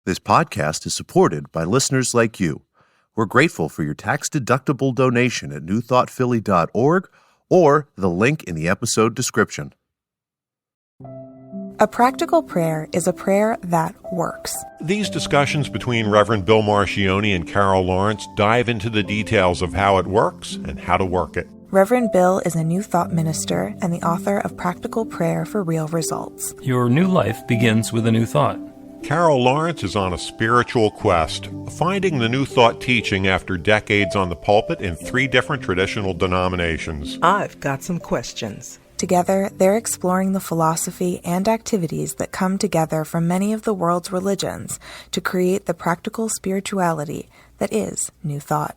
This podcast is supported by listeners like you. We're grateful for your tax-deductible donation at newthoughtphilly.org or the link in the episode description. A practical prayer is a prayer that works. These discussions between Reverend Bill Marcioni and Carol Lawrence dive into the details of how it works and how to work it. Reverend Bill is a New Thought minister and the author of Practical Prayer for Real Results. Your new life begins with a new thought. Carol Lawrence is on a spiritual quest, finding the New Thought teaching after decades on the pulpit in 3 different traditional denominations. I've got some questions. Together, they're exploring the philosophy and activities that come together from many of the world's religions to create the practical spirituality that is New Thought.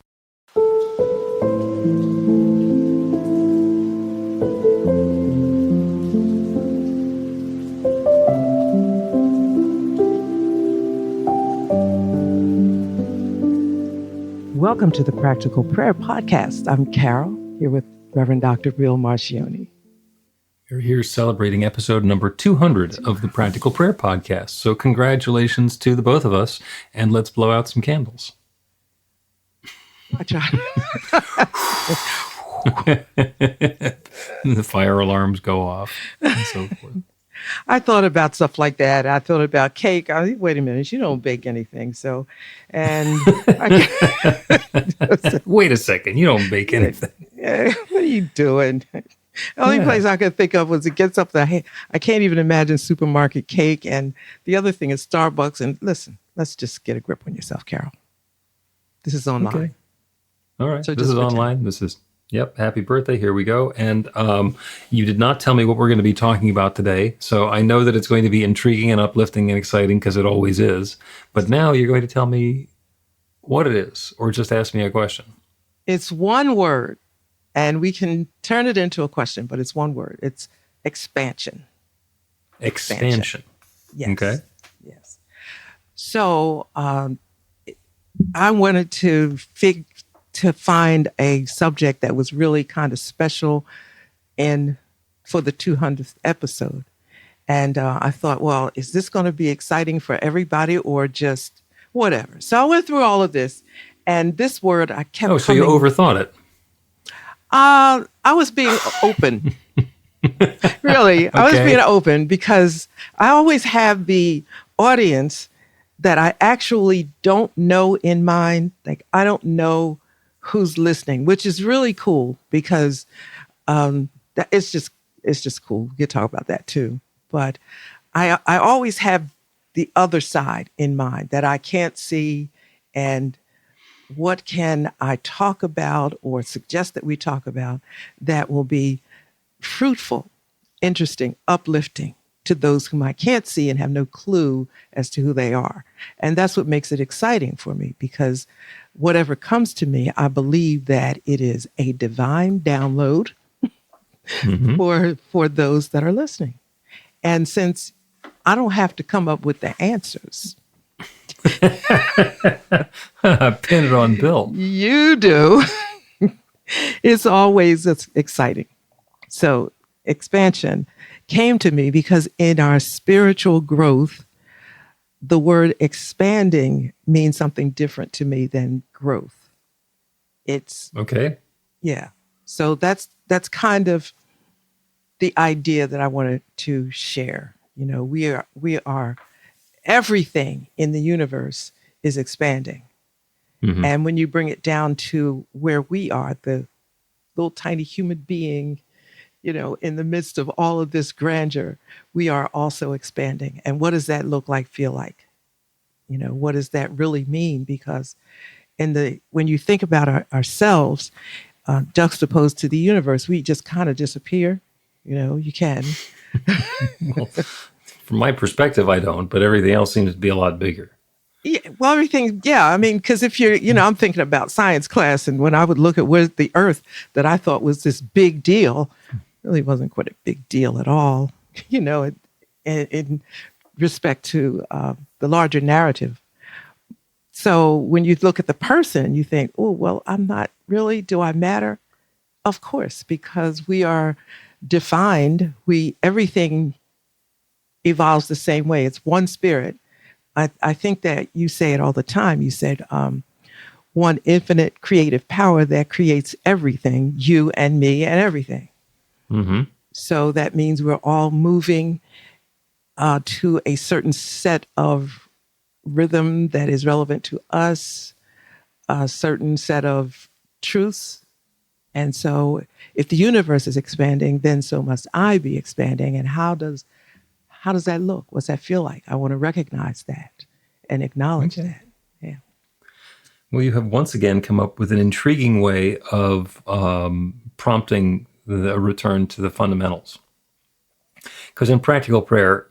Welcome to the Practical Prayer Podcast. I'm Carol, here with Reverend Dr. Bill Marcioni. You're here celebrating episode number 200 of the Practical Prayer Podcast. So congratulations to the both of us, and let's blow out some candles. I try. The fire alarms go off and so forth. I thought about stuff like that. I thought about cake. Wait a minute, you don't bake anything. So, and wait a second, you don't bake anything. What are you doing? The only place I could think of was it gets up there. I can't even imagine supermarket cake. And the other thing is Starbucks. And listen, let's just get a grip on yourself, Carol. This is online. Okay. All right. So this is online. This is, happy birthday. Here we go. And you did not tell me what we're going to be talking about today. So I know that it's going to be intriguing and uplifting and exciting because it always is. But now you're going to tell me what it is or just ask me a question. It's one word. And we can turn it into a question, but it's one word. It's expansion. Expansion. Yes. Okay. Yes. So I wanted to find a subject that was really kind of special for the 200th episode. And I thought, well, is this going to be exciting for everybody or just whatever? So I went through all of this. And this word I kept Oh, so you overthought it. I was being open. Really, I was being open because I always have the audience that I actually don't know in mind. Like, I don't know who's listening, which is really cool because it's just cool. We could talk about that too. But I always have the other side in mind that I can't see, and what can I talk about or suggest that we talk about that will be fruitful, interesting, uplifting to those whom I can't see and have no clue as to who they are. And that's what makes it exciting for me, because whatever comes to me, I believe that it is a divine download for those that are listening. And since I don't have to come up with the answers, Pin it on Bill. You do. It's always exciting. So expansion came to me because in our spiritual growth, the word expanding means something different to me than growth. It's okay. Yeah. So that's kind of the idea that I wanted to share. You know, we are everything in the universe is expanding. Mm-hmm. And when you bring it down to where we are, the little tiny human being, you know, in the midst of all of this grandeur, we are also expanding. And what does that look like, feel like? You know, what does that really mean? Because when you think about ourselves, juxtaposed to the universe, we just kind of disappear. You know, you can. Well, from my perspective, I don't, but everything else seems to be a lot bigger. Yeah, well, everything, yeah. I mean, because if you're, you know, I'm thinking about science class, and when I would look at where the Earth that I thought was this big deal, really wasn't quite a big deal at all, you know, in respect to the larger narrative. So when you look at the person, you think, oh, well, I'm not really, do I matter? Of course, because we are defined, everything evolves the same way. It's one spirit, I think that you say it all the time. You said, one infinite creative power that creates everything, you and me and everything. Mm-hmm. So that means we're all moving to a certain set of rhythm that is relevant to us, a certain set of truths. And so if the universe is expanding, then so must I be expanding. And how does that look? What's that feel like? I want to recognize that and acknowledge Okay. that. Yeah. Well, you have once again come up with an intriguing way of prompting a return to the fundamentals. Because in practical prayer,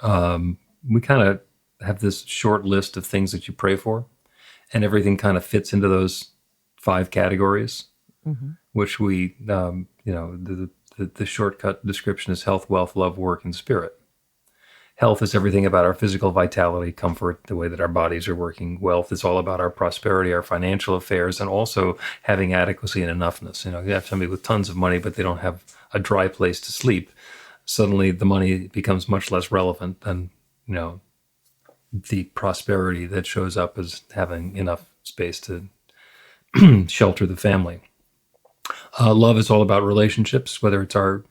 we kind of have this short list of things that you pray for, and everything kind of fits into those 5 categories, which we, the shortcut description is health, wealth, love, work, and spirit. Health is everything about our physical vitality, comfort, the way that our bodies are working. Wealth is all about our prosperity, our financial affairs, and also having adequacy and enoughness. You have somebody with tons of money, but they don't have a dry place to sleep. Suddenly the money becomes much less relevant than, the prosperity that shows up as having enough space to shelter the family. Love is all about relationships, whether it's our,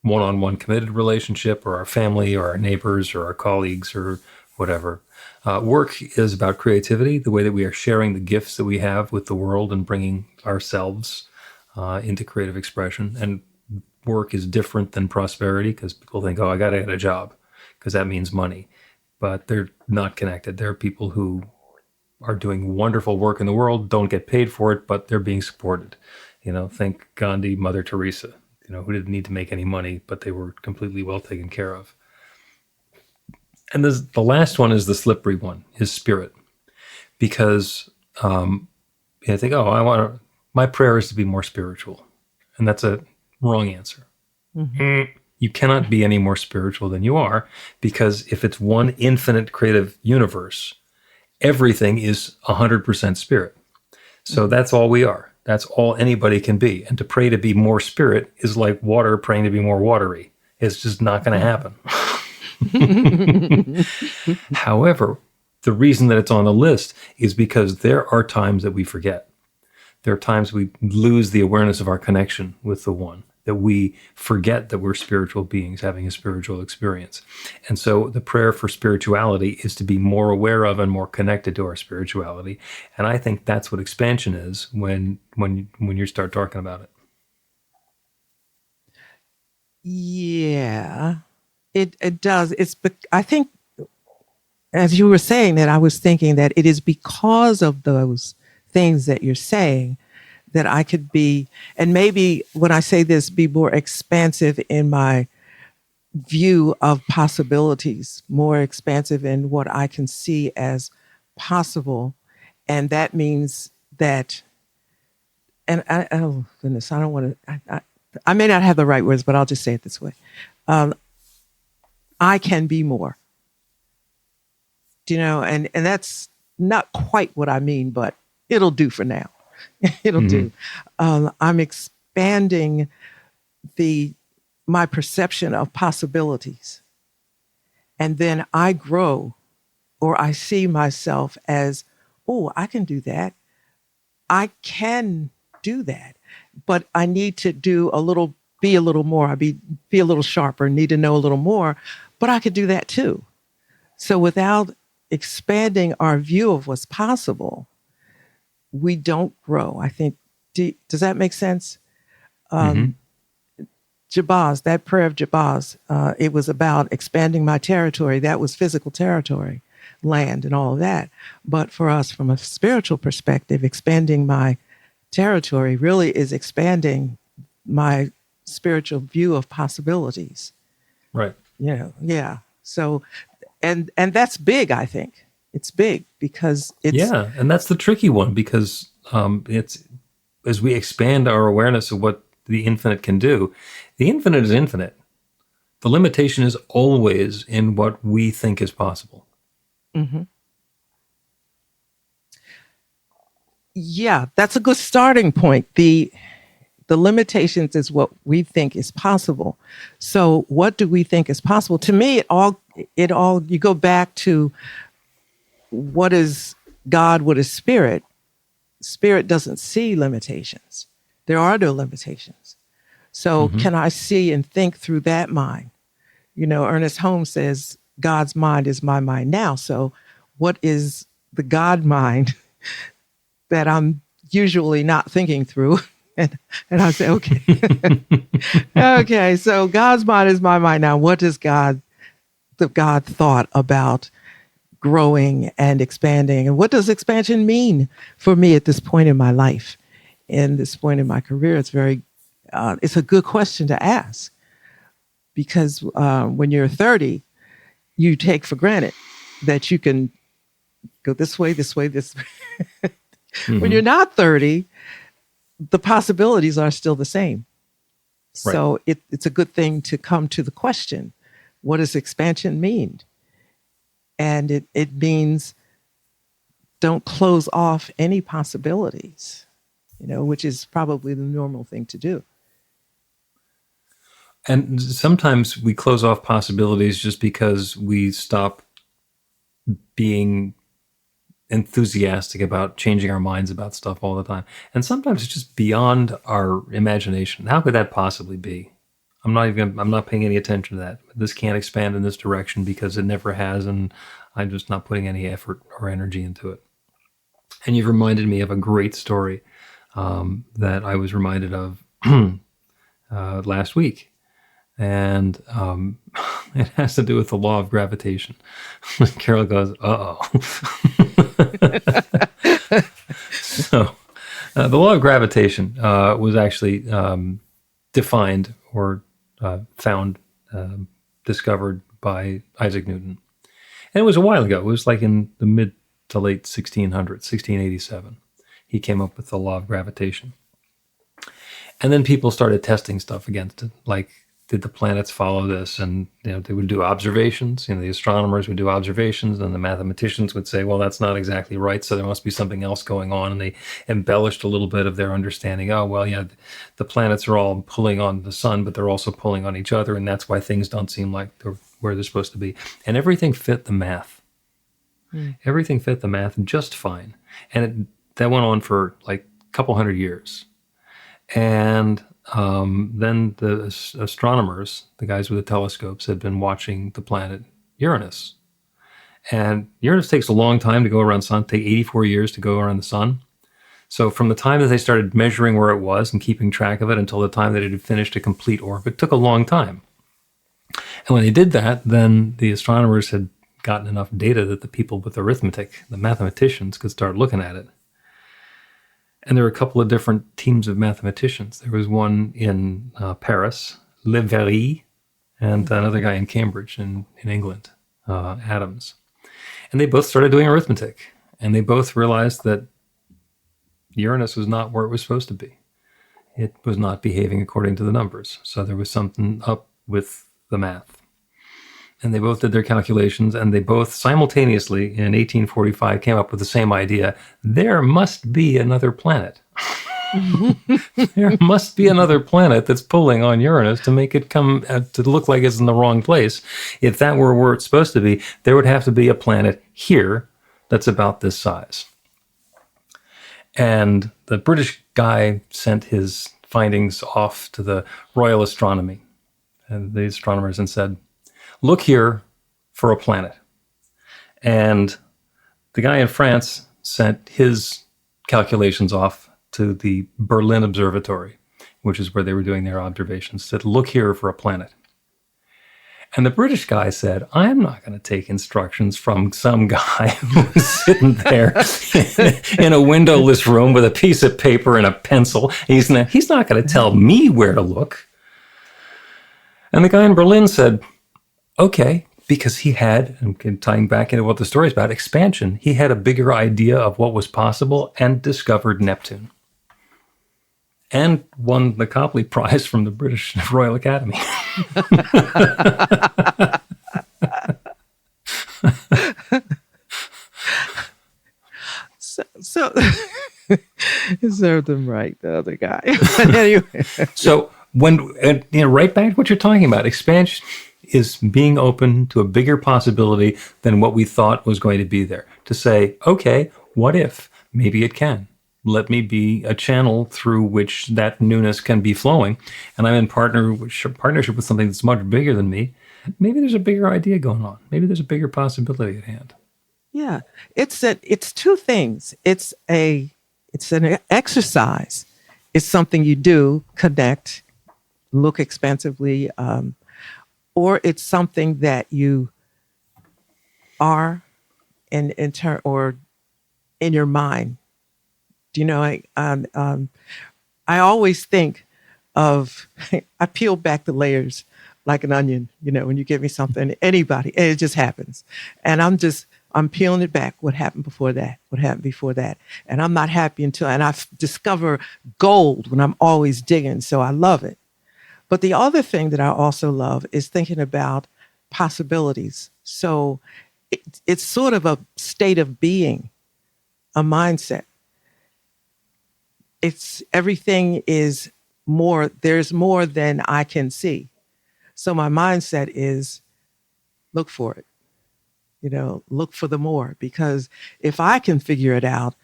one-on-one committed relationship or our family or our neighbors or our colleagues or whatever. Work is about creativity, the way that we are sharing the gifts that we have with the world and bringing ourselves into creative expression. And work is different than prosperity because people think, I got to get a job because that means money. But they're not connected. There are people who are doing wonderful work in the world, don't get paid for it, but they're being supported. Think Gandhi, Mother Teresa, who didn't need to make any money, but they were completely well taken care of. And the last one is the slippery one, is spirit. Because I think, my prayer is to be more spiritual. And that's a wrong answer. Mm-hmm. You cannot be any more spiritual than you are, because if it's one infinite creative universe, everything is 100% spirit. So that's all we are. That's all anybody can be. And to pray to be more spirit is like water praying to be more watery. It's just not going to happen. However, the reason that it's on the list is because there are times that we forget. There are times we lose the awareness of our connection with the one, that we forget that we're spiritual beings having a spiritual experience. And so the prayer for spirituality is to be more aware of and more connected to our spirituality. And I think that's what expansion is when you start talking about it. Yeah, it does. I think, as you were saying that, I was thinking that it is because of those things that you're saying that I could be, and maybe when I say this, be more expansive in my view of possibilities, more expansive in what I can see as possible. And that means that, and oh goodness, I don't want to, I may not have the right words, but I'll just say it this way. I can be more, and that's not quite what I mean, but it'll do for now. It'll do. I'm expanding my perception of possibilities. And then I grow, or I see myself as, I can do that. I can do that. But I need to be a little more. Be a little sharper, need to know a little more. But I could do that too. So without expanding our view of what's possible, we don't grow. I think, does that make sense? Jabaz, that prayer of Jabaz, it was about expanding my territory. That was physical territory, land and all of that. But for us, from a spiritual perspective, expanding my territory really is expanding my spiritual view of possibilities. Right. Yeah. So, and that's big, I think. It's big because it's... Yeah, and that's the tricky one, because it's, as we expand our awareness of what the infinite can do, the infinite is infinite. The limitation is always in what we think is possible. Mm-hmm. Yeah, that's a good starting point. The limitations is what we think is possible. So what do we think is possible? To me, it all you go back to what is God? What is spirit? Spirit doesn't see limitations. There are no limitations. So can I see and think through that mind? Ernest Holmes says, God's mind is my mind now. So what is the God mind that I'm usually not thinking through? And I say, okay, okay, so God's mind is my mind now. What does God thought about growing and expanding? And what does expansion mean for me at this point in my life, in this point in my career? It's a good question to ask, because when you're 30, you take for granted that you can go this way, this way, this way. When you're not 30, the possibilities are still the same. Right. So it's a good thing to come to the question, what does expansion mean? And it means don't close off any possibilities, which is probably the normal thing to do. And sometimes we close off possibilities just because we stop being enthusiastic about changing our minds about stuff all the time. And sometimes it's just beyond our imagination. How could that possibly be? I'm not paying any attention to that. This can't expand in this direction because it never has, and I'm just not putting any effort or energy into it. And you've reminded me of a great story that I was reminded of last week. And it has to do with the law of gravitation. Carol goes, uh-oh. So the law of gravitation was actually defined or discovered by Isaac Newton. And it was a while ago. It was like in the mid to late 1600s, 1687. He came up with the law of gravitation. And then people started testing stuff against it, like, did the planets follow this? And they would do observations. The astronomers would do observations, and the mathematicians would say, well, that's not exactly right, so there must be something else going on. And they embellished a little bit of their understanding. Oh, well, yeah, the planets are all pulling on the sun, but they're also pulling on each other, and that's why things don't seem like they're where they're supposed to be. And everything fit the math. Everything fit the math just fine. And that went on for like a couple hundred years. And then the astronomers, the guys with the telescopes, had been watching the planet Uranus. And Uranus takes a long time to go around the sun, take 84 years to go around the sun. So from the time that they started measuring where it was and keeping track of it until the time that it had finished a complete orbit took a long time. And when they did that, then the astronomers had gotten enough data that the people with arithmetic, the mathematicians, could start looking at it. And there were a couple of different teams of mathematicians. There was one in Paris, Leverrier, and another guy in Cambridge in England, Adams. And they both started doing arithmetic. And they both realized that Uranus was not where it was supposed to be. It was not behaving according to the numbers. So there was something up with the math. And they both did their calculations, and they both simultaneously in 1845 came up with the same idea. There must be another planet. There must be another planet that's pulling on Uranus to make it come to look like it's in the wrong place. If that were where it's supposed to be, there would have to be a planet here that's about this size. And the British guy sent his findings off to the Royal Astronomy and the astronomers and said, look here for a planet. And the guy in France sent his calculations off to the Berlin Observatory, which is where they were doing their observations, said, look here for a planet. And the British guy said, I'm not going to take instructions from some guy who's sitting there in a windowless room with a piece of paper and a pencil. He's not going to tell me where to look. And the guy in Berlin said, okay, because he had, and tying back into what the story is about, expansion, he had a bigger idea of what was possible and discovered Neptune. And won the Copley Prize from the British Royal Academy. So it served him right, the other guy. But anyway. So right back to what you're talking about, expansion is being open to a bigger possibility than what we thought was going to be there. To say, okay, what if? Maybe it can. Let me be a channel through which that newness can be flowing. And I'm in partnership with something that's much bigger than me. Maybe there's a bigger idea going on. Maybe there's a bigger possibility at hand. Yeah, it's two things. It's an exercise. It's something you do, connect, look expansively, or it's something that you are in turn or in your mind. Do you know? I always think of I peel back the layers like an onion. You know, when you give me something, anybody, and it just happens, and I'm peeling it back. What happened before that? What happened before that? And I'm not happy and I discover gold when I'm always digging. So I love it. But the other thing that I also love is thinking about possibilities. So it's sort of a state of being, a mindset. Everything is more, there's more than I can see. So my mindset is look for it. You know, look for the more, because if I can figure it out,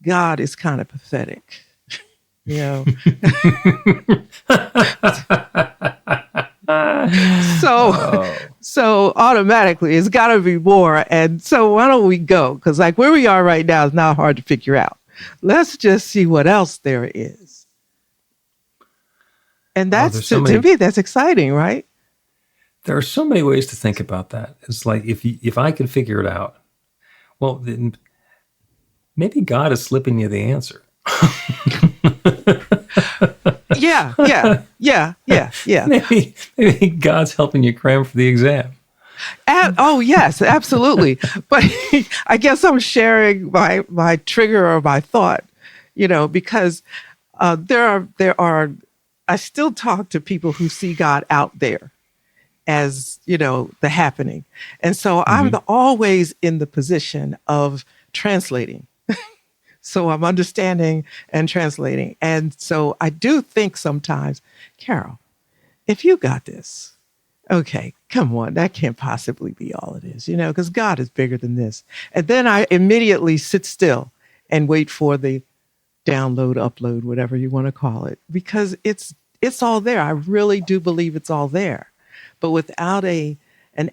God is kind of pathetic, you know. So automatically it's got to be more. And so why don't we go? Because like where we are right now is not hard to figure out. Let's just see what else there is. And that's to me, that's exciting, right? There are so many ways to think about that. It's like if I could figure it out, well, then maybe God is slipping you the answer. Yeah. Maybe God's helping you cram for the exam. Oh yes, absolutely. But I guess I'm sharing my trigger or my thought, you know, because there are. I still talk to people who see God out there as, you know, the happening. And so I'm always in the position of translating. So I'm understanding and translating. And so I do think sometimes, Carol, if you got this, okay, come on, that can't possibly be all it is, you know, because God is bigger than this. And then I immediately sit still and wait for the download, upload, whatever you want to call it, because it's all there. I really do believe it's all there. But without an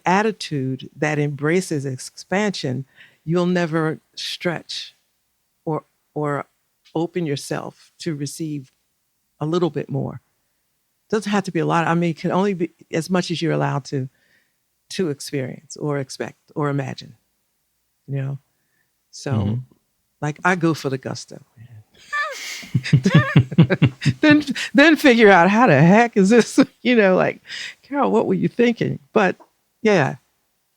attitude that embraces expansion, you'll never stretch or open yourself to receive a little bit more. Doesn't have to be a lot. I mean, it can only be as much as you're allowed to experience or expect or imagine, you know? So like I go for the gusto. then figure out how the heck is this, you know, like, Carol, what were you thinking? But yeah.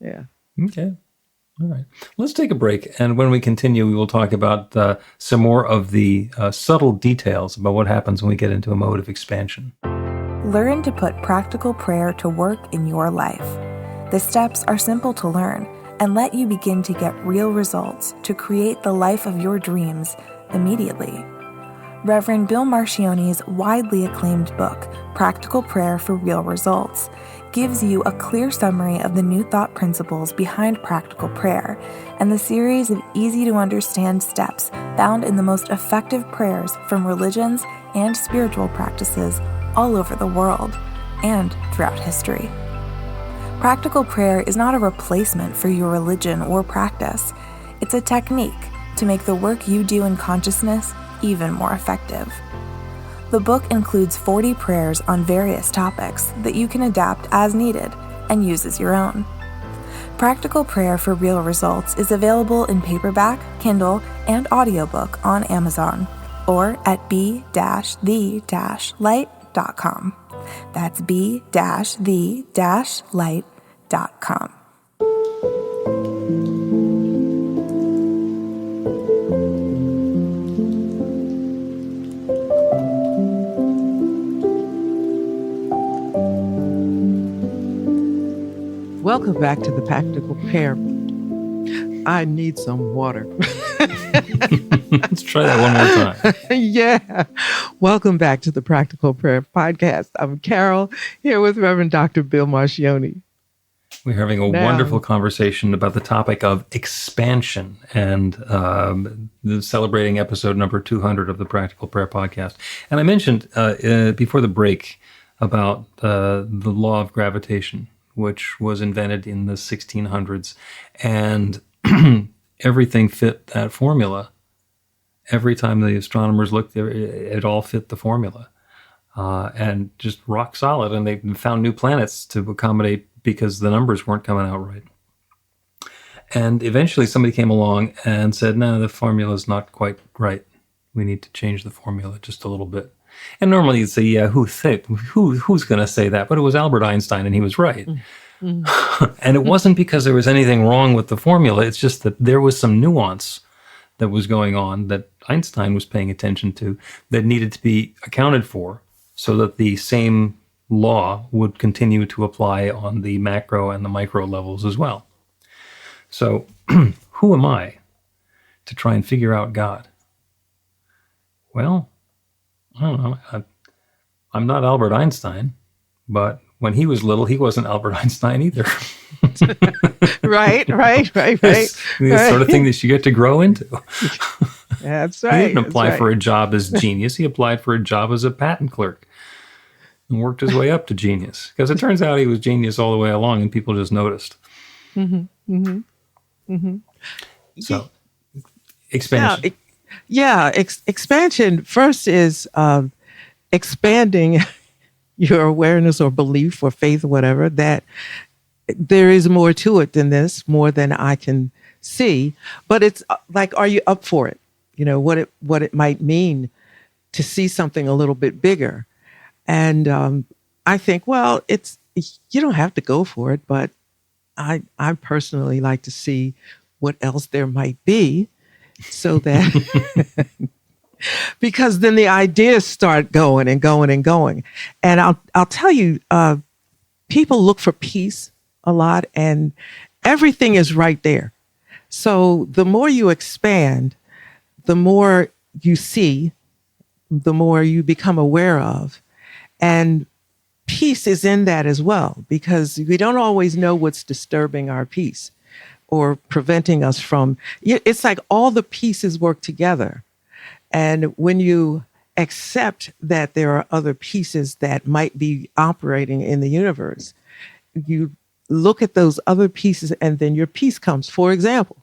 Okay. All right. Let's take a break. And when we continue, we will talk about some more of the subtle details about what happens when we get into a mode of expansion. Learn to put practical prayer to work in your life. The steps are simple to learn and let you begin to get real results to create the life of your dreams immediately. Reverend Bill Marcione's widely acclaimed book, Practical Prayer for Real Results, gives you a clear summary of the New Thought principles behind practical prayer and the series of easy-to-understand steps found in the most effective prayers from religions and spiritual practices all over the world and throughout history. Practical prayer is not a replacement for your religion or practice. It's a technique to make the work you do in consciousness even more effective. The book includes 40 prayers on various topics that you can adapt as needed and use as your own. Practical Prayer for Real Results is available in paperback, Kindle, and audiobook on Amazon or at b-the-light.com. That's b-the-light.com. Welcome back to the Practical Prayer I need some water. Let's try that one more time. Yeah. Welcome back to the Practical Prayer Podcast. I'm Carol, here with Reverend Dr. Bill Marcioni. We're having a wonderful conversation about the topic of expansion and celebrating episode number 200 of the Practical Prayer Podcast. And I mentioned before the break about the law of gravitation, which was invented in the 1600s. And everything fit that formula. Every time the astronomers looked, it all fit the formula. And just rock solid. And they found new planets to accommodate because the numbers weren't coming out right. And eventually somebody came along and said, no, the formula is not quite right. We need to change the formula just a little bit. And normally you'd say, yeah, who's going to say that? But it was Albert Einstein, and he was right. Mm-hmm. And it wasn't because there was anything wrong with the formula. It's just that there was some nuance that was going on that Einstein was paying attention to that needed to be accounted for so that the same law would continue to apply on the macro and the micro levels as well. So who am I to try and figure out God? Well, I don't know. I'm not Albert Einstein, but when he was little, he wasn't Albert Einstein either. Right. It's the sort of thing that you get to grow into. That's right. He didn't apply for a job as genius. He applied for a job as a patent clerk and worked his way up to genius. Because it turns out he was genius all the way along, and people just noticed. Mm-hmm. Mm-hmm. Mm-hmm. So, expansion. Expansion first is expanding your awareness or belief or faith or whatever, that there is more to it than this, more than I can see. But it's like, are you up for it? You know, what it might mean to see something a little bit bigger. And I think, well, you don't have to go for it, but I personally like to see what else there might be, so that because then the ideas start going and going and going. And I'll tell you, people look for peace a lot, and everything is right there. So the more you expand, the more you see, the more you become aware of. And peace is in that as well, because we don't always know what's disturbing our peace or preventing us from, it's like all the pieces work together. And when you accept that there are other pieces that might be operating in the universe, you look at those other pieces and then your peace comes. For example,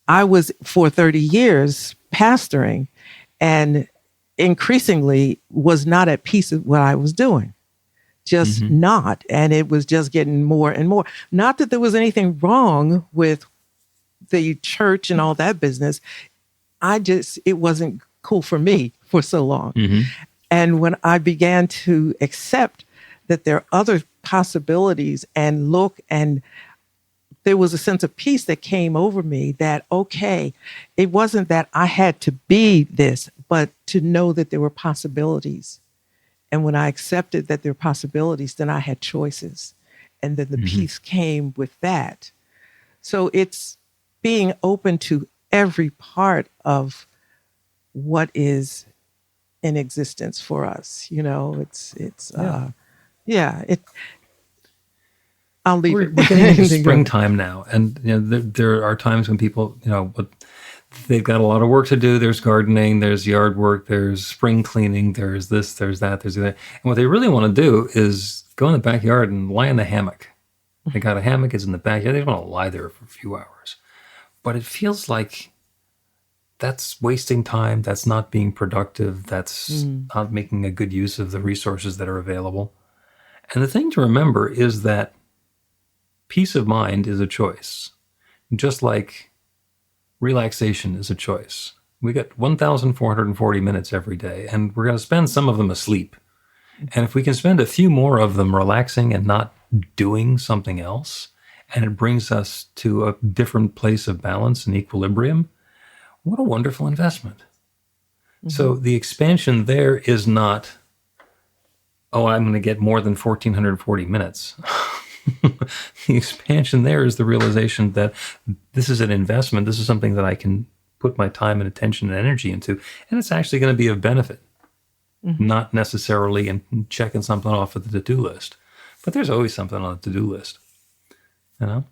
I was for 30 years pastoring and increasingly was not at peace with what I was doing. Just not. And it was just getting more and more. Not that there was anything wrong with the church and all that business. It wasn't cool for me for so long. Mm-hmm. And when I began to accept that there are other possibilities and look, and there was a sense of peace that came over me that, okay, it wasn't that I had to be this, but to know that there were possibilities. And when I accepted that there were possibilities, then I had choices. And then the peace came with that. So it's being open to every part of what is in existence for us. You know, I'll leave it. We're getting into springtime now, and you know, there are times when people, you know, they've got a lot of work to do. There's gardening, there's yard work, there's spring cleaning, there's this, there's that, there's that. And what they really want to do is go in the backyard and lie in the hammock. They got a hammock, it's in the backyard. They don't want to lie there for a few hours. But it feels like that's wasting time. That's not being productive. That's not making a good use of the resources that are available. And the thing to remember is that peace of mind is a choice, just like relaxation is a choice. We get 1,440 minutes every day, and we're going to spend some of them asleep. And if we can spend a few more of them relaxing and not doing something else, and it brings us to a different place of balance and equilibrium, what a wonderful investment. So the expansion there is not, oh, I'm going to get more than 1,440 minutes. The expansion there is the realization that this is an investment. This is something that I can put my time and attention and energy into, and it's actually going to be of benefit, not necessarily in checking something off of the to-do list. But there's always something on the to-do list, you know?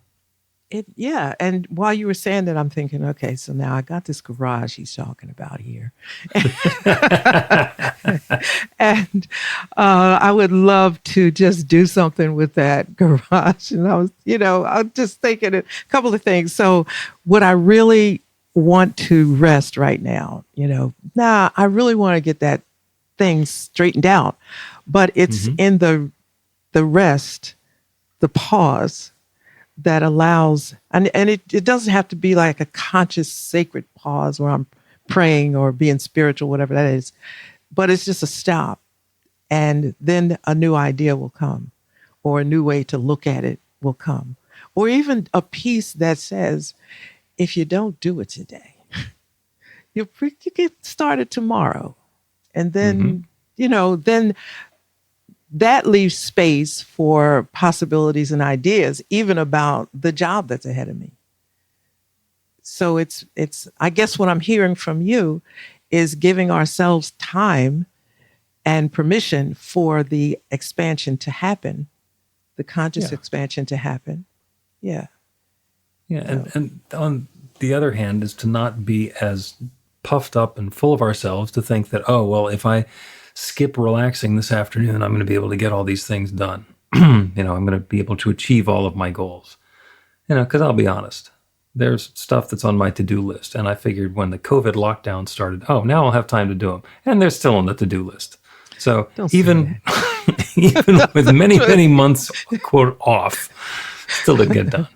Yeah. And while you were saying that, I'm thinking, okay, so now I got this garage he's talking about here. And I would love to just do something with that garage. And I was just thinking a couple of things. So what I really want to rest right now, I really want to get that thing straightened out, but it's in the rest, the pause, that allows, and it doesn't have to be like a conscious sacred pause where I'm praying or being spiritual, whatever that is, but it's just a stop. And then a new idea will come, or a new way to look at it will come, or even a piece that says, if you don't do it today, you get started tomorrow. And then, then that leaves space for possibilities and ideas, even about the job that's ahead of me. So it's, I guess what I'm hearing from you is giving ourselves time and permission for the expansion to happen, the conscious expansion to happen. Yeah. Yeah. And on the other hand is to not be as puffed up and full of ourselves to think that, oh, well, if I skip relaxing this afternoon, I'm going to be able to get all these things done. I'm going to be able to achieve all of my goals. Because I'll be honest, there's stuff that's on my to-do list. And I figured when the COVID lockdown started, now I'll have time to do them. And they're still on the to-do list. So even with many, many months, quote, off, still didn't get done.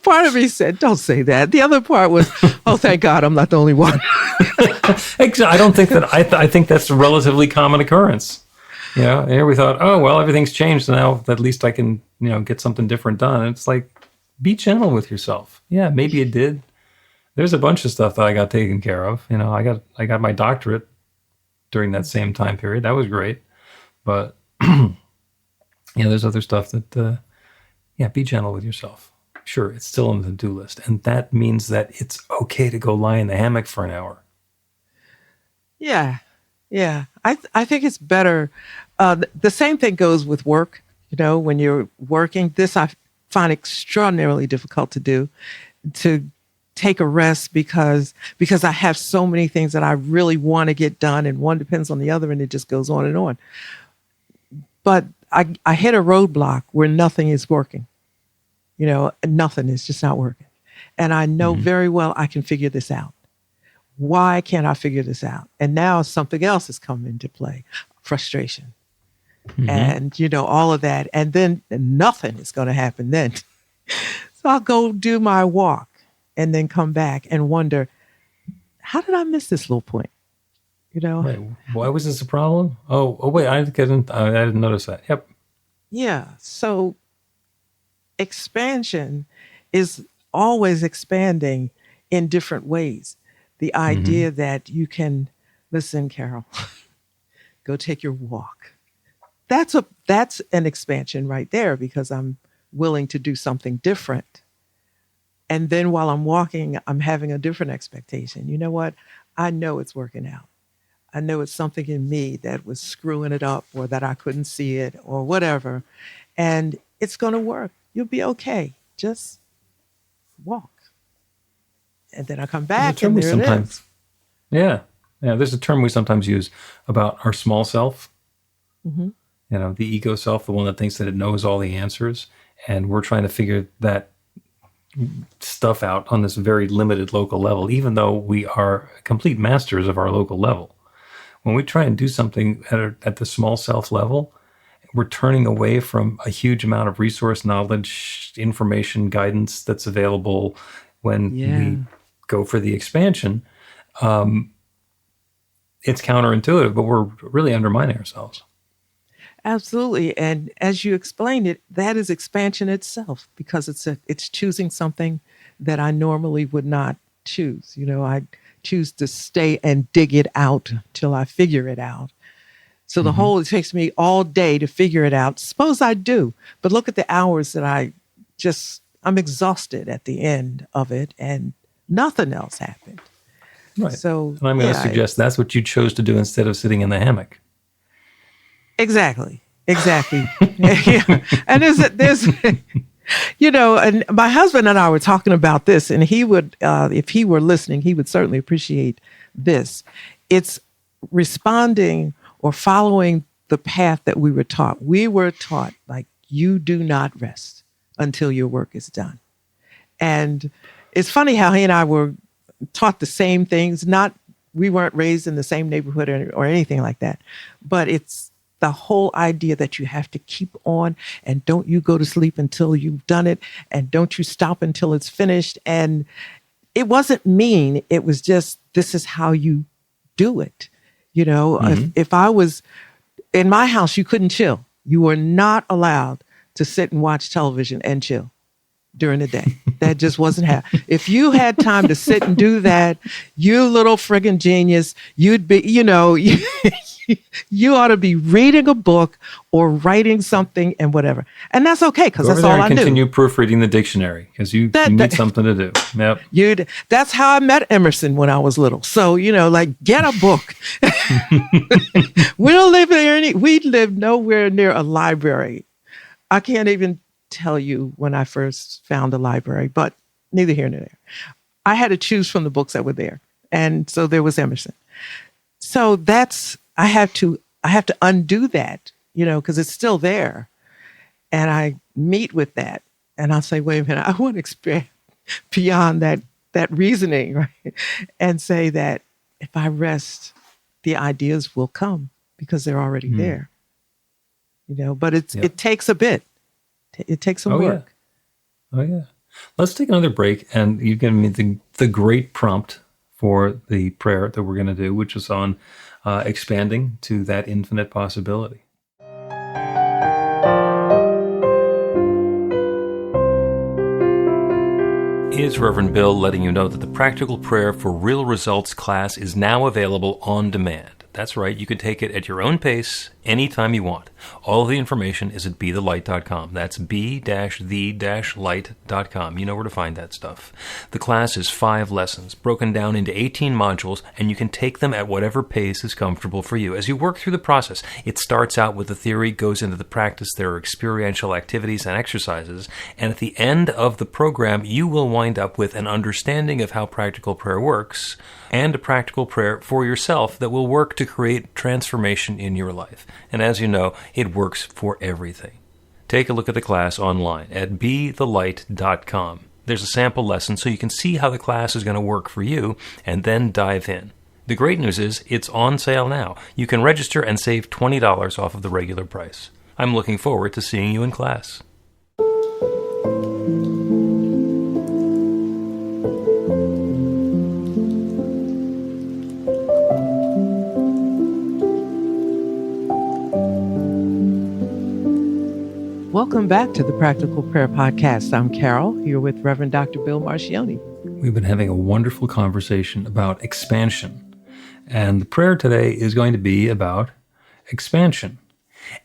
Part of me said, don't say that. The other part was, oh, thank God I'm not the only one. I don't think that, I think that's a relatively common occurrence. Here we thought, oh, well, everything's changed now. At least I can, get something different done. And it's like, be gentle with yourself. Yeah, maybe it did. There's a bunch of stuff that I got taken care of. I got my doctorate during that same time period. That was great. But, there's other stuff that, be gentle with yourself. Sure, it's still on the to-do list. And that means that it's okay to go lie in the hammock for an hour. Yeah. Yeah. I think it's better. The same thing goes with work. When you're working, this I find extraordinarily difficult to do, to take a rest because I have so many things that I really want to get done, and one depends on the other, and it just goes on and on. But I hit a roadblock where nothing is working. Nothing is just not working. And I know very well I can figure this out. Why can't I figure this out? And now something else has come into play, frustration. And, all of that. And then nothing is going to happen then. So I'll go do my walk and then come back and wonder, how did I miss this little point? Wait, why was this a problem? Oh, wait, I didn't notice that. Yep. Yeah. So expansion is always expanding in different ways. The idea that you can, listen, Carol, go take your walk. That's an expansion right there, because I'm willing to do something different. And then while I'm walking, I'm having a different expectation. You know what? I know it's working out. I know it's something in me that was screwing it up, or that I couldn't see it, or whatever. And it's going to work. You'll be okay. Just walk. And then I come back and there it is. Yeah. There's a term we sometimes use about our small self. The ego self, the one that thinks that it knows all the answers. And we're trying to figure that stuff out on this very limited local level, even though we are complete masters of our local level. When we try and do something at the small self level, we're turning away from a huge amount of resource, knowledge, information, guidance that's available when we go for the expansion. It's counterintuitive, but we're really undermining ourselves. Absolutely. And as you explained it, that is expansion itself, because it's choosing something that I normally would not choose. I choose to stay and dig it out till I figure it out. So the whole, it takes me all day to figure it out. Suppose I do, but look at the hours that I'm exhausted at the end of it, and nothing else happened. Right. So, and I'm going to suggest that's what you chose to do instead of sitting in the hammock. Exactly. Yeah. And there's, and my husband and I were talking about this, and he would, if he were listening, he would certainly appreciate this. It's responding or following the path that we were taught. We were taught, like, you do not rest until your work is done. And it's funny how he and I were taught the same things. We weren't raised in the same neighborhood or anything like that, but it's the whole idea that you have to keep on, and don't you go to sleep until you've done it, and don't you stop until it's finished. And it wasn't mean. It was just, this is how you do it. If I was in my house, you couldn't chill. You were not allowed to sit and watch television and chill during the day. That just wasn't happening. If you had time to sit and do that, you little friggin' genius, you'd be, you ought to be reading a book or writing something and whatever. And that's okay, because that's all I do. Continue proofreading the dictionary, because you need something to do. Yep. That's how I met Emerson when I was little. So, get a book. We live nowhere near a library. I can't even tell you when I first found a library, but neither here nor there. I had to choose from the books that were there. And so there was Emerson. So I have to undo that, because it's still there. And I meet with that, and I'll say, wait a minute, I want to expand beyond that reasoning, right? And say that if I rest, the ideas will come because they're already there. But it takes a bit. It takes some work. Yeah. Oh, yeah. Let's take another break, and you've given me the great prompt for the prayer that we're going to do, which is on expanding to that infinite possibility. It's Reverend Bill letting you know that the Practical Prayer for Real Results class is now available on demand. That's right, you can take it at your own pace, anytime you want. All of the information is at bethelight.com. That's b-the-light.com. You know where to find that stuff. The class is 5 lessons, broken down into 18 modules, and you can take them at whatever pace is comfortable for you. As you work through the process, it starts out with the theory, goes into the practice, there are experiential activities and exercises, and at the end of the program, you will wind up with an understanding of how practical prayer works, and a practical prayer for yourself that will work to create transformation in your life. And as you know, it works for everything. Take a look at the class online at bethelight.com. There's a sample lesson so you can see how the class is going to work for you, and then dive in. The great news is it's on sale now. You can register and save $20 off of the regular price. I'm looking forward to seeing you in class. Welcome back to the Practical Prayer Podcast. I'm Carol, here with Reverend Dr. Bill Marcioni. We've been having a wonderful conversation about expansion. And the prayer today is going to be about expansion.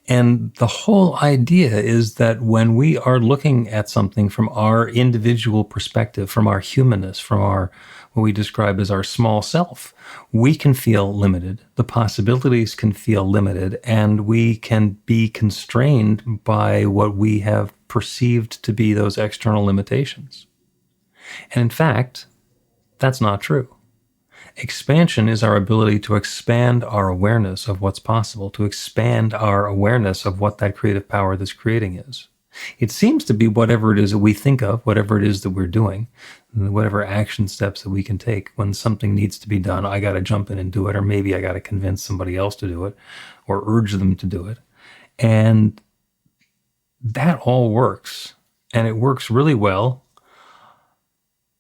And the whole idea is that when we are looking at something from our individual perspective, from our humanness, from our what we describe as our small self, we can feel limited. The possibilities can feel limited, and we can be constrained by what we have perceived to be those external limitations. And in fact, that's not true. Expansion is our ability to expand our awareness of what's possible, to expand our awareness of what that creative power that's creating is. It seems to be whatever it is that we think of, whatever it is that we're doing, whatever action steps that we can take. When something needs to be done, I got to jump in and do it, or maybe I got to convince somebody else to do it, or urge them to do it. And that all works, and it works really well.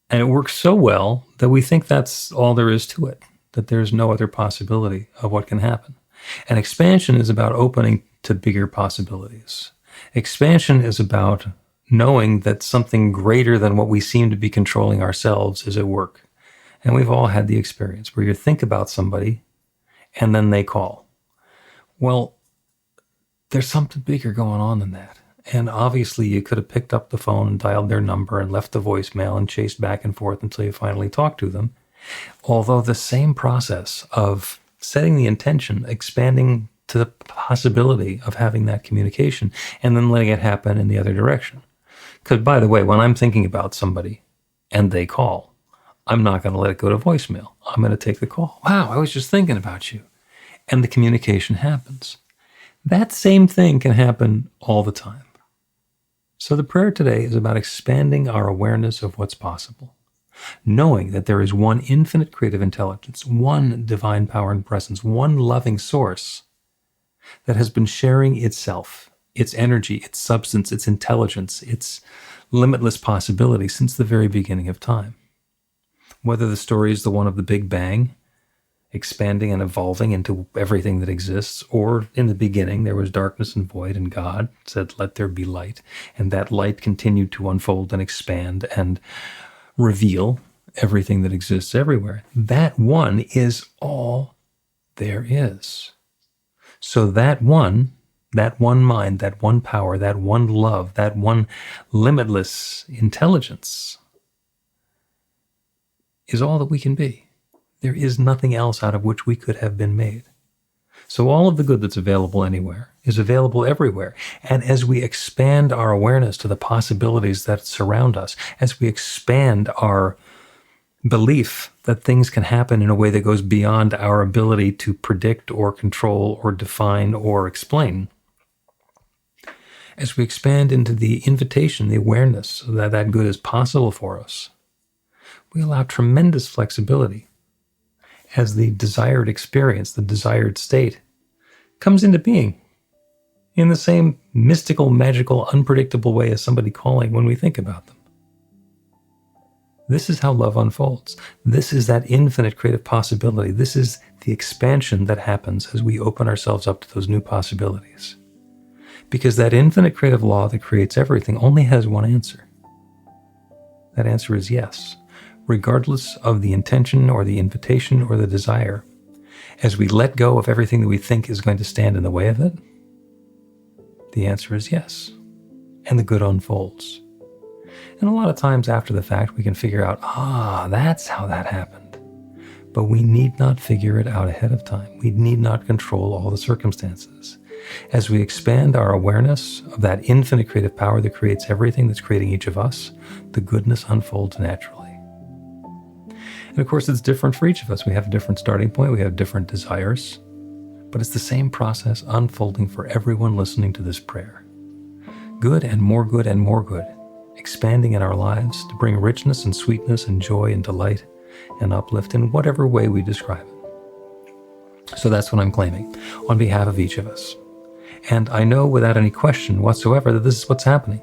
And it works so well that we think that's all there is to it, that there's no other possibility of what can happen. And expansion is about opening to bigger possibilities. Expansion is about knowing that something greater than what we seem to be controlling ourselves is at work. And we've all had the experience where you think about somebody and then they call. Well, there's something bigger going on than that. And obviously, you could have picked up the phone and dialed their number and left a voicemail and chased back and forth until you finally talked to them. Although the same process of setting the intention, expanding to the possibility of having that communication, and then letting it happen in the other direction. Because, by the way, when I'm thinking about somebody and they call, I'm not going to let it go to voicemail. I'm going to take the call. Wow, I was just thinking about you. And the communication happens. That same thing can happen all the time. So the prayer today is about expanding our awareness of what's possible, knowing that there is one infinite creative intelligence, one divine power and presence, one loving source that has been sharing itself, its energy, its substance, its intelligence, its limitless possibility since the very beginning of time. Whether the story is the one of the Big Bang, expanding and evolving into everything that exists, or in the beginning there was darkness and void and God said, "Let there be light," and that light continued to unfold and expand and reveal everything that exists everywhere. That one is all there is. So that one mind, that one power, that one love, that one limitless intelligence is all that we can be. There is nothing else out of which we could have been made. So all of the good that's available anywhere is available everywhere. And as we expand our awareness to the possibilities that surround us, as we expand our belief that things can happen in a way that goes beyond our ability to predict or control or define or explain, as we expand into the invitation, the awareness that that good is possible for us, we allow tremendous flexibility as the desired experience, the desired state, comes into being in the same mystical, magical, unpredictable way as somebody calling when we think about them. This is how love unfolds. This is that infinite creative possibility. This is the expansion that happens as we open ourselves up to those new possibilities. Because that infinite creative law that creates everything only has one answer. That answer is yes. Regardless of the intention or the invitation or the desire, as we let go of everything that we think is going to stand in the way of it, the answer is yes. And the good unfolds. And a lot of times after the fact, we can figure out, that's how that happened. But we need not figure it out ahead of time. We need not control all the circumstances. As we expand our awareness of that infinite creative power that creates everything that's creating each of us, the goodness unfolds naturally. And of course, it's different for each of us. We have a different starting point. We have different desires. But it's the same process unfolding for everyone listening to this prayer. Good and more good and more good, expanding in our lives to bring richness and sweetness and joy and delight and uplift in whatever way we describe it. So that's what I'm claiming on behalf of each of us. And I know without any question whatsoever that this is what's happening.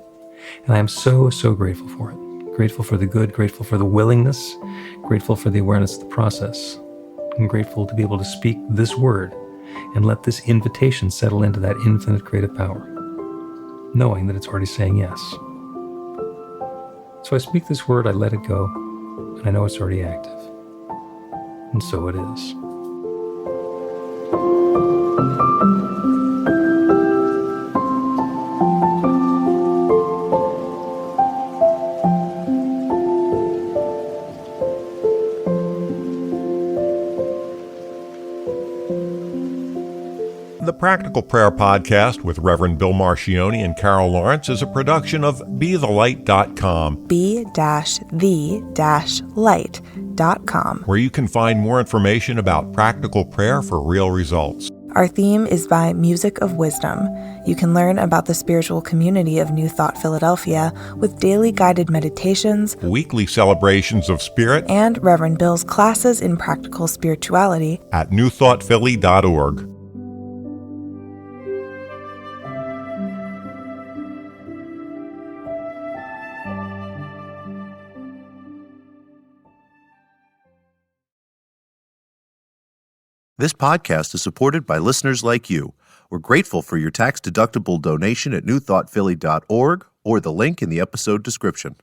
And I am so, so grateful for it. Grateful for the good, grateful for the willingness, grateful for the awareness of the process. I'm grateful to be able to speak this word and let this invitation settle into that infinite creative power, knowing that it's already saying yes. So I speak this word, I let it go, and I know it's already active. And so it is. The Practical Prayer Podcast with Reverend Bill Marcioni and Carol Lawrence is a production of BeTheLight.com. be-the-light.com. Where you can find more information about practical prayer for real results. Our theme is by Music of Wisdom. You can learn about the spiritual community of New Thought Philadelphia with daily guided meditations, Weekly celebrations of spirit, and Reverend Bill's classes in practical spirituality at newthoughtphilly.org. This podcast is supported by listeners like you. We're grateful for your tax-deductible donation at newthoughtphilly.org or the link in the episode description.